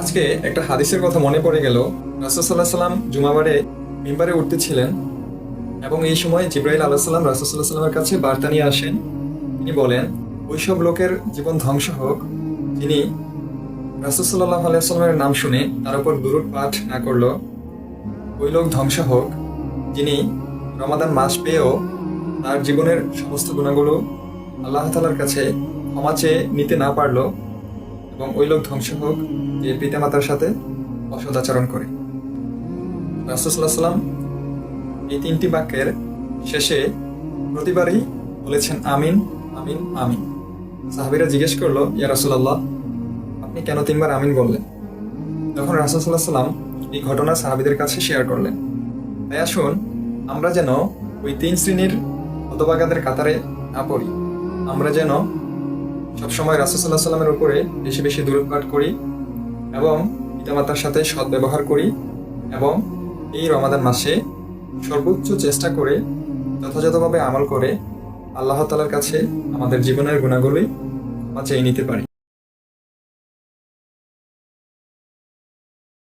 আজকে একটা হাদিসের কথা মনে পড়ে গেল। রাসূল সাল্লাল্লাহু আলাইহি সাল্লাম জুমাবারে মিম্বারে উঠতেছিলেন এবং এই সময় জিবরাইল আলাইহিস সালাম রাসূল সাল্লাল্লাহু আলাইহি সাল্লামের কাছে বার্তা নিয়ে আসেন। তিনি বলেন, ওইসব লোকের জীবন ধ্বংস হোক যিনি রাসূল সাল্লাল্লাহু আলাইহি সাল্লামের নাম শুনে তার উপর দুরূদ পাঠ না করলো। ওই লোক ধ্বংস হোক যিনি রমাদান মাস পেয়েও তার জীবনের সমস্ত গুণাগুলো আল্লাহ তাআলার কাছে ক্ষমা চেয়ে নিতে না পারলো। এবং ওই লোক ধ্বংস হোক যে পিতামাতার সাথে অসদাচরণ করে। রাসূল সাল্লাল্লাহু আলাইহি সাল্লাম এই তিনটি বাক্যের শেষে প্রতিবারই বলেছেন আমিন, আমিন, আমিন। সাহাবীরা জিজ্ঞেস করলো, ইয়া রাসূলুল্লাহ, আপনি কেন তিনবার আমিন বললেন? তখন রাসূল সাল্লাল্লাহু আলাইহি সাল্লাম এই ঘটনা সাহাবীদের কাছে শেয়ার করলেন। তাই আসুন আমরা যেন ওই তিন শ্রেণীর হতভাগাদের কাতারে না পড়ি। আমরা যেন সবসময় রাসূল সাল্লাল্লাহু আলাইহি সাল্লামের উপরে বেশি বেশি দুরূদ পাঠ করি এবং পিতামাতার সাথে সৎ ব্যবহার করি এবং এই রমাদান মাসে সর্বোচ্চ চেষ্টা করে যথাযথভাবে আমল করে আল্লাহ তাআলার কাছে আমাদের জীবনের গুণাগুলি ক্ষমা চেয়ে নিতে পারি।